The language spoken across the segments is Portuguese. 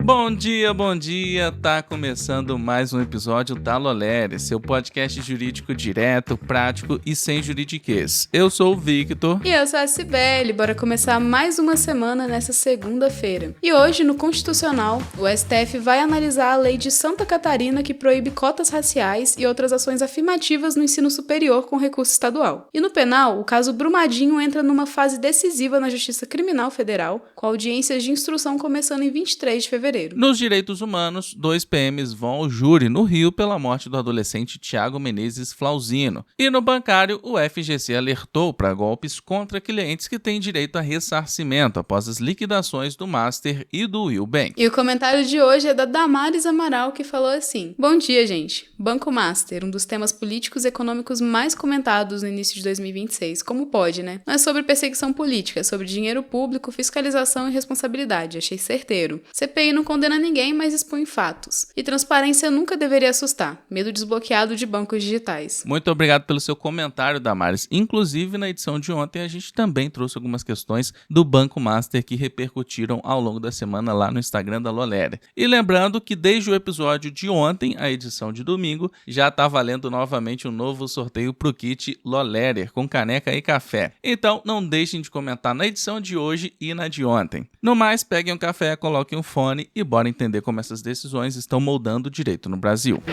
Bom dia, tá começando mais um episódio da Lolere, seu podcast jurídico direto, prático e sem juridiquês. Eu sou o Victor. E eu sou a Cibele, bora começar mais uma semana nessa segunda-feira. E hoje, no Constitucional, o STF vai analisar a lei de Santa Catarina que proíbe cotas raciais e outras ações afirmativas no ensino superior com recurso estadual. E no penal, o caso Brumadinho entra numa fase decisiva na Justiça Criminal Federal, com audiências de instrução começando em 23 de fevereiro. Nos direitos humanos, 2 PMs vão ao júri no Rio pela morte do adolescente Thiago Menezes Flauzino. E no bancário, o FGC alertou para golpes contra clientes que têm direito a ressarcimento após as liquidações do Master e do Will Bank. E o comentário de hoje é da Damares Amaral, que falou assim: Bom dia, gente. Banco Master, um dos temas políticos e econômicos mais comentados no início de 2026. Como pode, né? Não é sobre perseguição política, é sobre dinheiro público, fiscalização e responsabilidade. Achei certeiro. CPI não condena ninguém, mas expõe fatos. E transparência nunca deveria assustar. Medo desbloqueado de bancos digitais. Muito obrigado pelo seu comentário, Damares. Inclusive, na edição de ontem, a gente também trouxe algumas questões do Banco Master que repercutiram ao longo da semana lá no Instagram da Lolere. E lembrando que desde o episódio de ontem, a edição de domingo, já está valendo novamente um novo sorteio pro kit Lolere, com caneca e café. Então, não deixem de comentar na edição de hoje e na de ontem. No mais, peguem um café, coloquem um fone e bora entender como essas decisões estão moldando o direito no Brasil.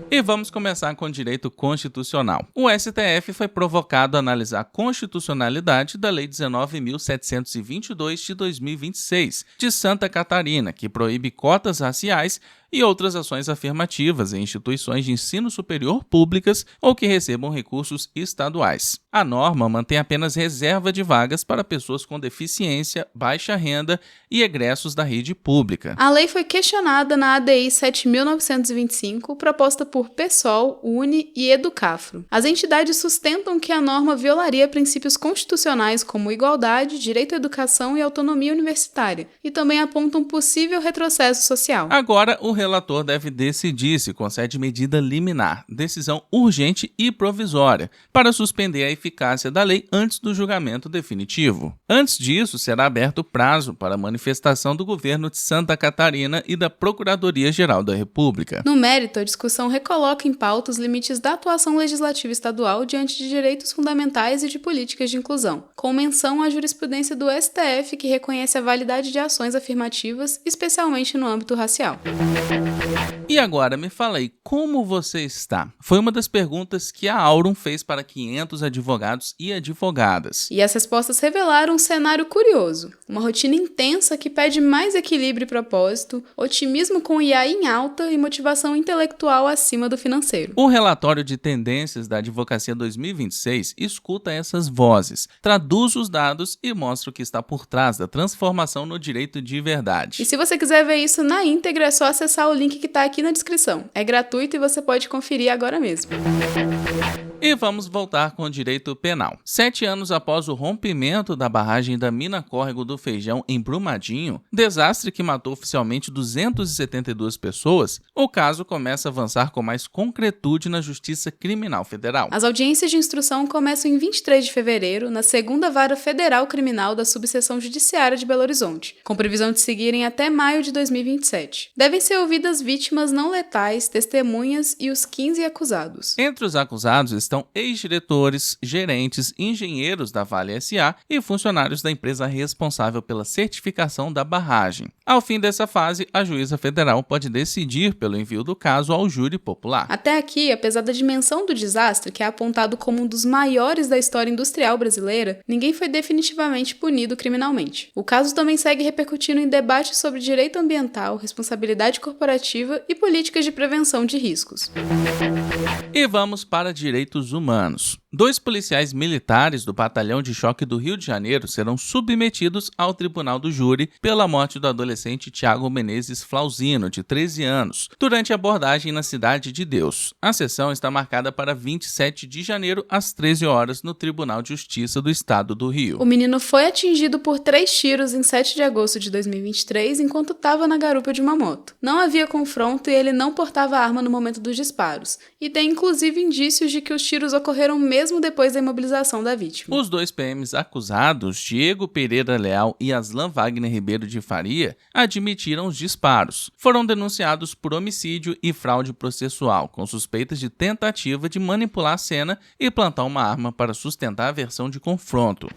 E vamos começar com o direito constitucional. O STF foi provocado a analisar a constitucionalidade da Lei 19.722 de 2026, de Santa Catarina, que proíbe cotas raciais e outras ações afirmativas em instituições de ensino superior públicas ou que recebam recursos estaduais. A norma mantém apenas reserva de vagas para pessoas com deficiência, baixa renda e egressos da rede pública. A lei foi questionada na ADI 7.925, proposta por PSOL, UNE e Educafro. As entidades sustentam que a norma violaria princípios constitucionais como igualdade, direito à educação e autonomia universitária, e também apontam possível retrocesso social. Agora, o relator deve decidir se concede medida liminar, decisão urgente e provisória, para suspender a eficácia da lei antes do julgamento definitivo. Antes disso, será aberto prazo para manifestação do governo de Santa Catarina e da Procuradoria-Geral da República. No mérito, a discussão recoloca em pauta os limites da atuação legislativa estadual diante de direitos fundamentais e de políticas de inclusão, com menção à jurisprudência do STF que reconhece a validade de ações afirmativas, especialmente no âmbito racial. E agora, me fala aí, como você está? Foi uma das perguntas que a Aurum fez para 500 advogados e advogadas. E as respostas revelaram um cenário curioso. Uma rotina intensa que pede mais equilíbrio e propósito, otimismo com IA em alta e motivação intelectual acima do financeiro. O relatório de tendências da Advocacia 2026 escuta essas vozes, traduz os dados e mostra o que está por trás da transformação no direito de verdade. E se você quiser ver isso na íntegra, é só acessar o link que está aqui na descrição. É gratuito e você pode conferir agora mesmo. E vamos voltar com o direito penal. 7 anos após o rompimento da barragem da mina Córrego do Feijão em Brumadinho, desastre que matou oficialmente 272 pessoas, o caso começa a avançar com mais concretude na Justiça Criminal Federal. As audiências de instrução começam em 23 de fevereiro, na 2ª Vara Federal Criminal da Subseção Judiciária de Belo Horizonte, com previsão de seguirem até maio de 2027. Devem ser ouvidas vítimas não letais, testemunhas e os 15 acusados. Entre os acusados estão ex-diretores, gerentes, engenheiros da Vale S.A. e funcionários da empresa responsável pela certificação da barragem. Ao fim dessa fase, a juíza federal pode decidir pelo envio do caso ao júri popular. Até aqui, apesar da dimensão do desastre, que é apontado como um dos maiores da história industrial brasileira, ninguém foi definitivamente punido criminalmente. O caso também segue repercutindo em debates sobre direito ambiental, responsabilidade corporativa e políticas de prevenção de riscos. E vamos para direitos humanos. 2 policiais militares do Batalhão de Choque do Rio de Janeiro serão submetidos ao Tribunal do Júri pela morte do adolescente Thiago Menezes Flauzino, de 13 anos, durante a abordagem na Cidade de Deus. A sessão está marcada para 27 de janeiro, às 13 horas, no Tribunal de Justiça do Estado do Rio. O menino foi atingido por 3 tiros em 7 de agosto de 2023, enquanto estava na garupa de uma moto. Não havia confronto e ele não portava arma no momento dos disparos, e tem tem inclusive indícios de que os tiros ocorreram mesmo depois da imobilização da vítima. Os 2 PMs acusados, Diego Pereira Leal e Aslan Wagner Ribeiro de Faria, admitiram os disparos. Foram denunciados por homicídio e fraude processual, com suspeitas de tentativa de manipular a cena e plantar uma arma para sustentar a versão de confronto.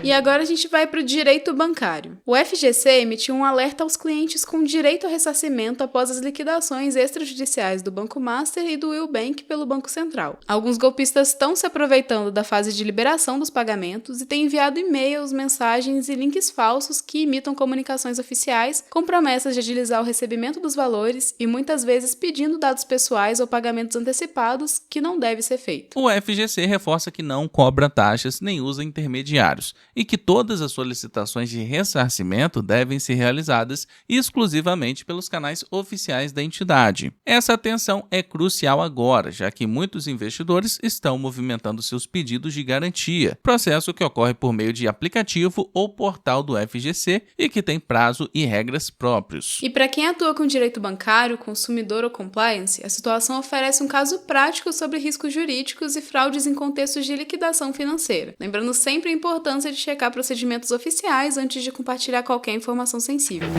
E agora a gente vai para o direito bancário. O FGC emitiu um alerta aos clientes com direito ao ressarcimento após as liquidações extrajudiciais do Banco Master e do Will Bank pelo Banco Central. Alguns golpistas estão se aproveitando da fase de liberação dos pagamentos e têm enviado e-mails, mensagens e links falsos que imitam comunicações oficiais com promessas de agilizar o recebimento dos valores e muitas vezes pedindo dados pessoais ou pagamentos antecipados que não deve ser feito. O FGC reforça que não cobra taxas nem usa intermediários e que todas as solicitações de ressarcimento devem ser realizadas exclusivamente pelos canais oficiais da entidade. Essa atenção é crucial agora, já que muitos investidores estão movimentando seus pedidos de garantia, processo que ocorre por meio de aplicativo ou portal do FGC e que tem prazo e regras próprios. E para quem atua com direito bancário, consumidor ou compliance, a situação oferece um caso prático sobre riscos jurídicos e fraudes em contextos de liquidação financeira. Lembrando sempre a importância de checar procedimentos oficiais antes de compartilhar qualquer informação sensível.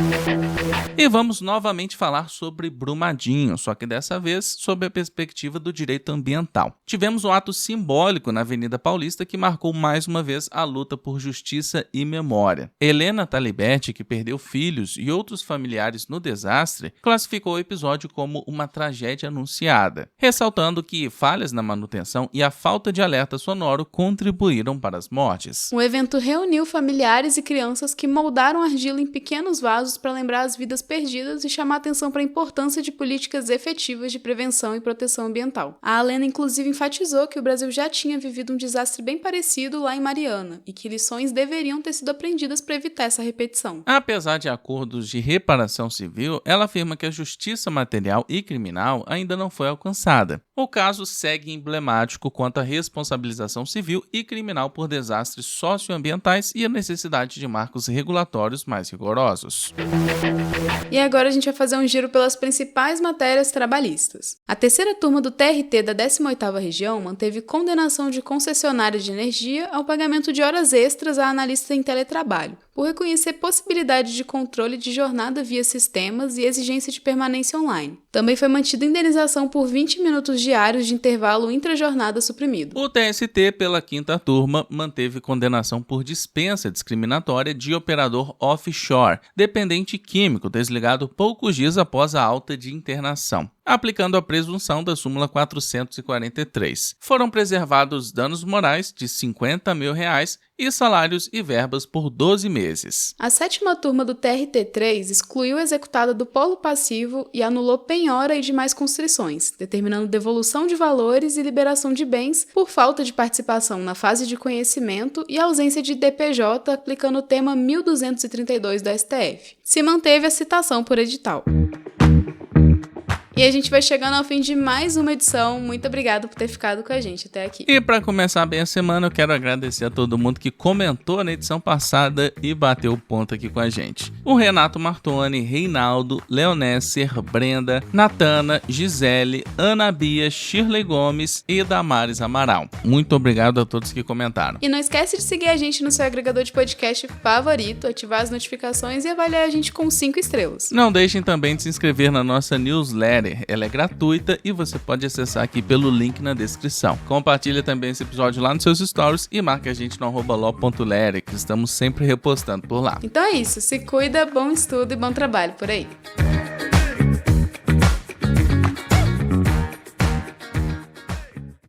E vamos novamente falar sobre Brumadinho, só que dessa vez sob a perspectiva do direito ambiental. Tivemos um ato simbólico na Avenida Paulista que marcou mais uma vez a luta por justiça e memória. Helena Taliberti, que perdeu filhos e outros familiares no desastre, classificou o episódio como uma tragédia anunciada, ressaltando que falhas na manutenção e a falta de alerta sonoro contribuíram para as mortes. O evento reuniu familiares e crianças que moldaram argila em pequenos vasos para lembrar as vidas perdidas e chamar atenção para a importância de políticas efetivas de prevenção e proteção ambiental. A Helena inclusive enfatizou que o Brasil já tinha vivido um desastre bem parecido lá em Mariana e que lições deveriam ter sido aprendidas para evitar essa repetição. Apesar de acordos de reparação civil, ela afirma que a justiça material e criminal ainda não foi alcançada. O caso segue emblemático quanto à responsabilização civil e criminal por desastres socioambientais e a necessidade de marcos regulatórios mais rigorosos. E agora a gente vai fazer um giro pelas principais matérias trabalhistas. A terceira turma do TRT da 18ª Região manteve condenação de concessionária de energia ao pagamento de horas extras a analistas em teletrabalho, por reconhecer possibilidade de controle de jornada via sistemas e exigência de permanência online. Também foi mantida indenização por 20 minutos diários de intervalo intra-jornada suprimido. O TST, pela quinta turma, manteve condenação por dispensa discriminatória de operador offshore, dependente químico, desligado poucos dias após a alta de internação, aplicando a presunção da súmula 443. Foram preservados danos morais de R$50 mil e salários e verbas por 12 meses. A sétima turma do TRT3 excluiu a executada do polo passivo e anulou penhora e demais constrições, determinando devolução de valores e liberação de bens por falta de participação na fase de conhecimento e ausência de DPJ, aplicando o tema 1232 do STF. Se manteve a citação por edital. E a gente vai chegando ao fim de mais uma edição. Muito obrigada por ter ficado com a gente até aqui. E para começar bem a semana, eu quero agradecer a todo mundo que comentou na edição passada e bateu o ponto aqui com a gente. O Renato Martoni, Reinaldo, Leonesser, Brenda, Natana, Gisele, Ana Bia, Shirley Gomes e Damares Amaral. Muito obrigado a todos que comentaram. E não esquece de seguir a gente no seu agregador de podcast favorito, ativar as notificações e avaliar a gente com 5 estrelas. Não deixem também de se inscrever na nossa newsletter. Ela é gratuita e você pode acessar aqui pelo link na descrição. Compartilha também esse episódio lá nos seus stories e marca a gente no @lo.lery, que estamos sempre repostando por lá. Então é isso, se cuida, bom estudo e bom trabalho por aí.